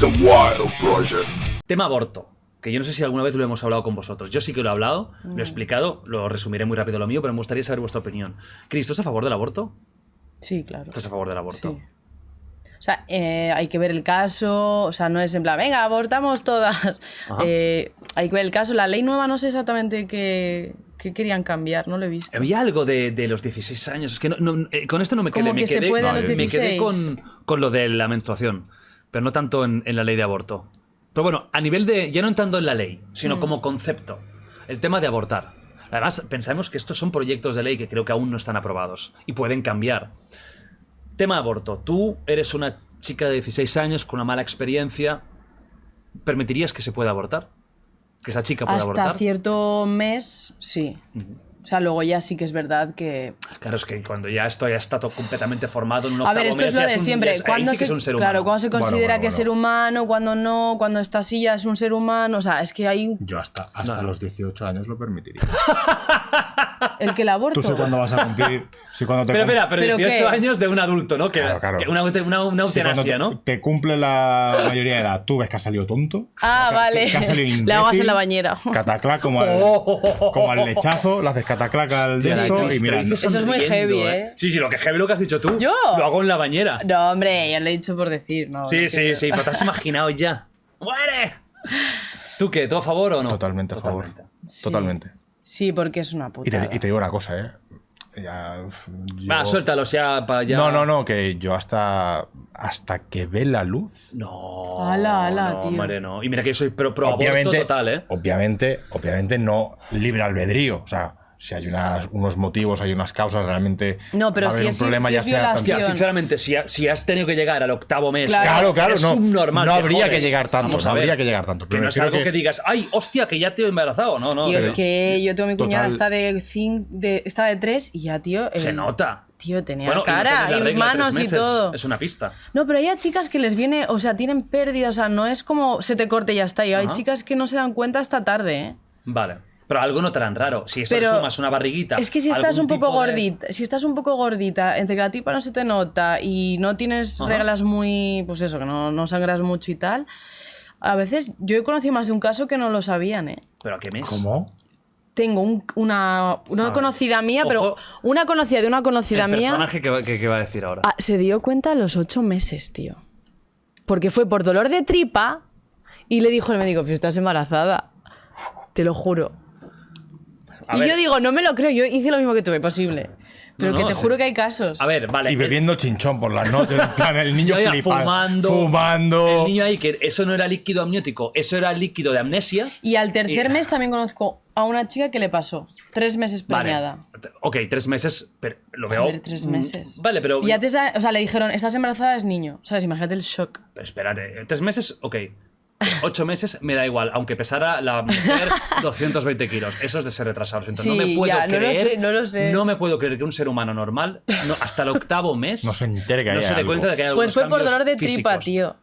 The Wild Project. Tema aborto, que yo no sé si alguna vez lo hemos hablado con vosotros. Yo sí que lo he hablado, lo he explicado, lo resumiré muy rápido lo mío, pero me gustaría saber vuestra opinión. Cris, ¿tú estás a favor del aborto? Sí, claro. ¿Estás a favor del aborto? Sí. O sea, hay que ver el caso, o sea, no es en plan, venga, abortamos todas. Hay que ver el caso. La ley nueva no sé exactamente qué querían cambiar, no lo he visto. Había algo de los 16 años, es que con esto no me quedé. Como que se puede a los Me 16. quedé con lo de la menstruación, pero no tanto en la ley de aborto. Pero bueno, a nivel de, ya no entrando en la ley, sino como concepto, el tema de abortar. Además, pensamos que estos son proyectos de ley que creo que aún no están aprobados y pueden cambiar. Tema aborto. Tú eres una chica de 16 años con una mala experiencia. ¿Permitirías que se pueda abortar? ¿Que esa chica pueda abortar? Hasta cierto mes, sí. O sea, luego ya sí que es verdad que... Claro, es que cuando ya esto ya está todo completamente formado en un octavo A ver, esto mes, es lo ya de un- siempre. ahí sí que es un ser humano. Claro, cuando se considera Bueno. que es ser humano, cuando no, cuando está así ya es un ser humano. O sea, es que hay Yo hasta los 18 años lo permitiría. el que el aborto. Tú sé cuándo vas a cumplir. Si cuando te Pero espera, pero ¿Pero 18 qué? años de un adulto, ¿no? Que, Claro. que una si cuando eutanasia, ¿no? te cumple la mayoría de edad, tú ves que ha salido tonto. Ah, vale. Que ha salido imbécil, Le hagas en la bañera. Cataclac como al lechazo, le haces cataclac al Hostia, dedo Cris, y te mira. lo dices Eso es muy sonriendo, heavy, ¿eh? Sí, lo que heavy lo que has dicho tú. ¿Yo? Lo hago en la bañera. No, hombre, ya lo he dicho por decir, ¿no? Sí, no sí, quiero- sí, pero te has imaginado ya. ¡Muere! ¿Tú qué? ¿Tú a favor o no? Totalmente a favor. Sí. Totalmente. Sí, porque es una Y puta. te digo una cosa, ¿eh? Va, suéltalo, sea para allá. No, que yo hasta que ve la luz. No. Ala, no, tío. hombre, no. Y mira que yo soy pro aborto total, ¿eh? Obviamente no libre albedrío. O sea, si hay unos motivos, hay unas causas, realmente No, pero va a haber si un es- problema, si ya es sea violación. Hostia, sinceramente, si has tenido que llegar al octavo mes, Claro. Claro, eres no. subnormal, No te habría jodes. que llegar tanto. Vamos No a ver. habría que llegar tanto. Que Pero no me es refiero algo que digas, ¡ay, hostia, que ya te he embarazado! No, no. Tío, pero es que yo tengo mi cuñada, Total. está de 3 y ya, tío. se nota. Tío, tenía Bueno, cara y no tener la y regla manos 3 y meses todo. Es una pista. No, pero hay a chicas que les viene, o sea, tienen pérdida, o sea, no es como se te corte y ya está. Y hay Ajá. chicas que no se dan cuenta hasta tarde, ¿eh? Vale. Pero algo no notarán raro. Si eso Pero le sumas una barriguita. es que si estás algún un poco tipo de- gordita, si estás un poco gordita, entre que la tipa no se te nota y no tienes Ajá. reglas muy, pues eso, que no sangras mucho y tal, a veces yo he conocido más de un caso que no lo sabían, ¿eh? ¿Pero a qué mes? ¿Cómo? Tengo una conocida mía, pero Ojo. una conocida de una conocida El mía personaje que va a decir ahora. se dio cuenta a los 8 meses, tío. Porque fue por dolor de tripa y le dijo el médico, pues estás embarazada. Te lo juro. A Y ver, yo digo, no me lo creo, yo hice lo mismo que tú, posible. Pero No, que no, te sí. juro que hay casos. A ver, vale. Y bebiendo chinchón por las noches. En plan, el niño Ya, flipando. fumando. El niño ahí, que eso no era líquido amniótico, eso era líquido de amnesia. Y al tercer mes también conozco a una chica que le pasó 3 meses preñada. Vale. Ok, 3 meses, pero lo veo. Joder, 3 meses. Vale, pero. Y ya o sea, le dijeron, estás embarazada, es niño. ¿Sabes? Imagínate el shock. Pero espérate, 3 meses, ok. 8 meses me da igual, aunque pesara la mujer 220 kilos. Eso es de ser retrasado. Entonces, no Sí, me puedo ya, no lo creer. sé, no lo sé. No me puedo creer que un ser humano normal, hasta el octavo mes. No se entere que no hay se dé algo. cuenta de que hay Pues algunos fue por cambios dolor de tripa, físicos. tío.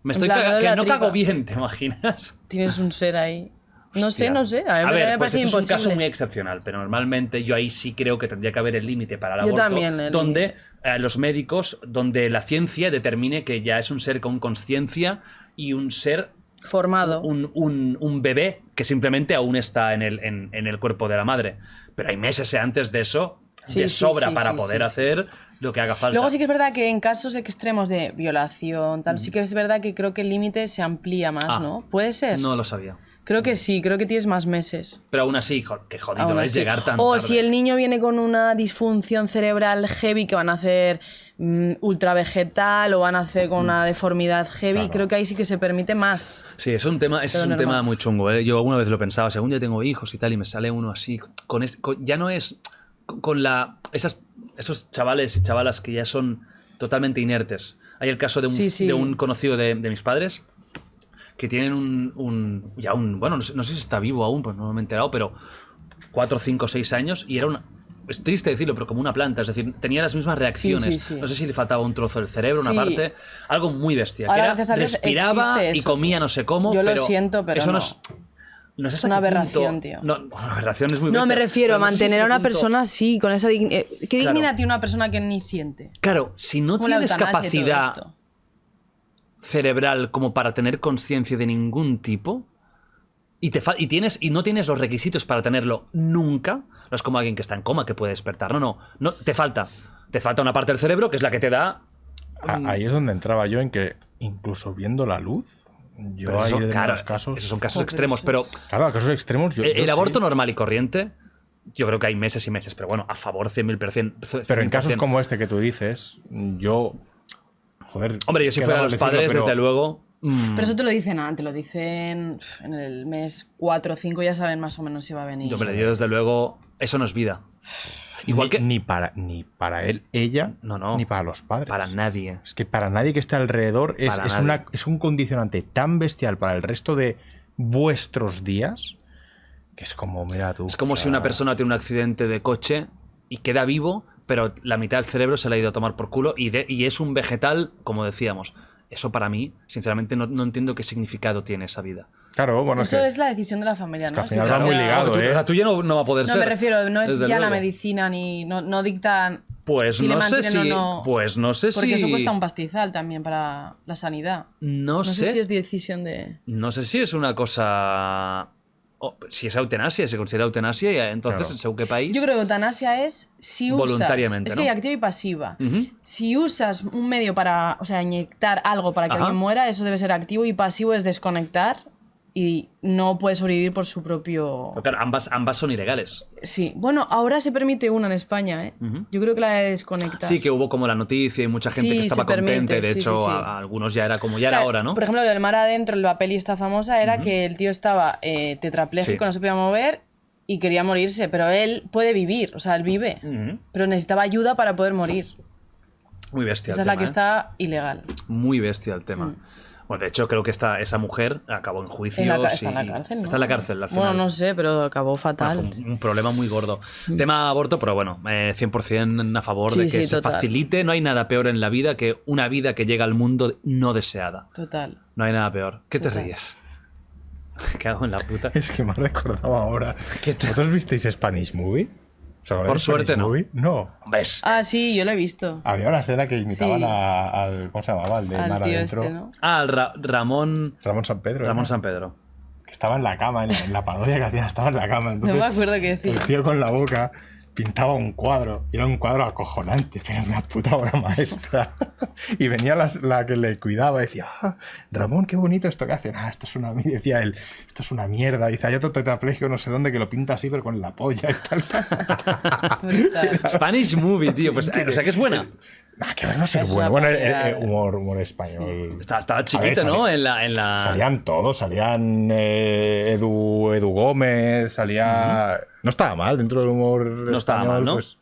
Me estoy En plan, cagando, de que la no tripa. cago bien, ¿te imaginas? Tienes un ser ahí. No sé, Hostia. no sé. A A mí ver, me pues parece eso es un imposible. caso muy excepcional, pero normalmente yo ahí sí creo que tendría que haber el límite para el Yo aborto, también, el donde los médicos, donde la ciencia determine que ya es un ser con conciencia y un ser, Formado. un bebé que simplemente aún está en el cuerpo de la madre. Pero hay meses antes de eso, Sí, de sí, sobra sí, para sí, poder sí, hacer sí. lo que haga falta. Luego sí que es verdad que en casos extremos de violación, tal, sí que es verdad que creo que el límite se amplía más, Ah. ¿no? ¿Puede ser? No lo sabía. Creo que sí, creo que tienes más meses. Pero aún así, qué jodido Aún es así. llegar tan O tarde. si el niño viene con una disfunción cerebral heavy que van a hacer ultra vegetal o van a hacer con una deformidad heavy, Claro. creo que ahí sí que se permite más. Sí, es un tema, ese es un normal. tema muy chungo. ¿Eh? Yo alguna vez lo he pensado, si algún día tengo hijos y tal, y me sale uno así, ya no es con esos chavales y chavalas que ya son totalmente inertes. Hay el caso de un, Sí, sí. de un conocido de mis padres que tienen bueno, no sé si está vivo aún, pues no me he enterado, pero 4, 5, 6 años y era es triste decirlo, pero como una planta, es decir, tenía las mismas reacciones. Sí, sí. No sé si le faltaba un trozo del cerebro, una Sí. parte, algo muy bestia. Ahora, que gracias a era, Dios, respiraba existe y eso, comía no sé cómo, Yo lo pero siento, pero eso no. no sé hasta una qué punto- aberración, tío. No, una aberración es muy No, bestia, me refiero a pero no sé si mantener a hasta una qué punto- persona así, con esa dignidad. ¿Qué Claro. dignidad tiene una persona que ni siente? Claro, si no Como la tienes eutanasia y todo capacidad esto. cerebral como para tener conciencia de ningún tipo y no tienes los requisitos para tenerlo nunca, no es como alguien que está en coma que puede despertar. No, te falta una parte del cerebro que es la que te da. Ahí es donde entraba yo, en que incluso viendo la luz, yo Pero hay eso, claro, los casos. esos son casos Joder, extremos, sí. pero Claro, casos extremos. el aborto normal y corriente, yo creo que hay meses y meses, pero bueno, a favor 100.000%. Pero en casos como este que tú dices, yo. Joder. Hombre, yo si fuera queda mal los decirlo, padres, pero- desde luego. Pero eso te lo dicen antes, te lo dicen en el mes 4 o 5, ya saben más o menos si va a venir. Yo desde luego, eso no es vida. Igual que. Ni para él, ella, No. ni para los padres. Para nadie. Es que para nadie que esté alrededor Para nadie. es un condicionante tan bestial para el resto de vuestros días que es como, mira tú. Es como o si sea, una persona tiene un accidente de coche y queda vivo, pero la mitad del cerebro se le ha ido a tomar por culo y es un vegetal, como decíamos. Eso para mí, sinceramente, no entiendo qué significado tiene esa vida. Claro, bueno, Eso que es la decisión de la familia, que ¿no? al final Si va sea- muy ligado, ¿eh? La tuya no va a poder No, ser. me refiero, no es desde ya la luego. medicina ni. No dictan. Pues si le no sé mantienen si. o no. Pues no sé Porque si. eso cuesta un pastizal también para la sanidad. No No sé sé. si es decisión de. No sé si es una cosa. Si es eutanasia, se considera eutanasia, y entonces, Claro. en según qué país. Yo creo que eutanasia es si usas. Voluntariamente, Es que ¿no? hay activa y pasiva. Ujú. Si usas un medio para. O sea, inyectar algo para que Ajá. alguien muera, eso debe ser activo, y pasivo es desconectar y no puede sobrevivir por su propio. Pero claro, ambas son ilegales. Sí. Bueno, ahora se permite una en España, ¿eh? Ujú. Yo creo que la de desconectar. Sí, que hubo como la noticia y mucha gente Sí, que estaba se permite, contenta. Y de sí, hecho, sí, sí. a algunos ya era como O ya sea, era hora, ¿no? Por ejemplo, lo del mar adentro, la peli esta famosa, era que el tío estaba tetrapléjico, Sí. no se podía mover y quería morirse, pero él puede vivir, o sea, él vive, Ujú. pero necesitaba ayuda para poder morir. Muy bestia Esa el es la tema, que ¿eh? está ilegal. Muy bestia el tema. Bueno, de hecho, creo que esa mujer acabó en juicio. Está en la cárcel, ¿no? Está en la cárcel al final. Bueno, no sé, pero acabó fatal. Bueno, fue un problema muy gordo. Tema aborto, pero bueno, 100% a favor Sí, de que sí, se total. facilite. No hay nada peor en la vida que una vida que llega al mundo no deseada. Total. No hay nada peor. ¿Qué te Total. ríes? ¿Qué hago en la puta? Es que me ha recordado ahora. ¿Vosotros visteis Spanish Movie? ¿Os acordáis Por de suerte, Spanish no. Movie? No. ¿Ves? Ah, sí, yo lo he visto. Había una escena que imitaban Sí. al. ¿Cómo se llamaba? Al de Al Mar tío Adentro. este, ¿no? Ah, Ramón Ramón San Pedro. Ramón ¿no? San Pedro. Que estaba en la cama, en la parodia que hacían, estaba en la cama. No Entonces, me acuerdo qué decía. el tío con la boca pintaba un cuadro. Y era un cuadro acojonante, pero una puta obra maestra. Y venía la que le cuidaba y decía, ah, Ramón, qué bonito esto que hacen. Ah, esto es una mierda. Decía él, esto es una mierda. Y dice, hay otro tetrapléjico no sé dónde que lo pinta así, pero con la polla y tal. Brutal. Spanish Movie, tío. Pues, o sea que es buena. Nah, que va a ser Es bueno. una Bueno, pasada. humor español. Estaba chiquito, A ver, ¿no? En la... Salían todos, salían Edu Gómez, salía... No estaba mal dentro del humor No estaba español, mal, ¿no? pues,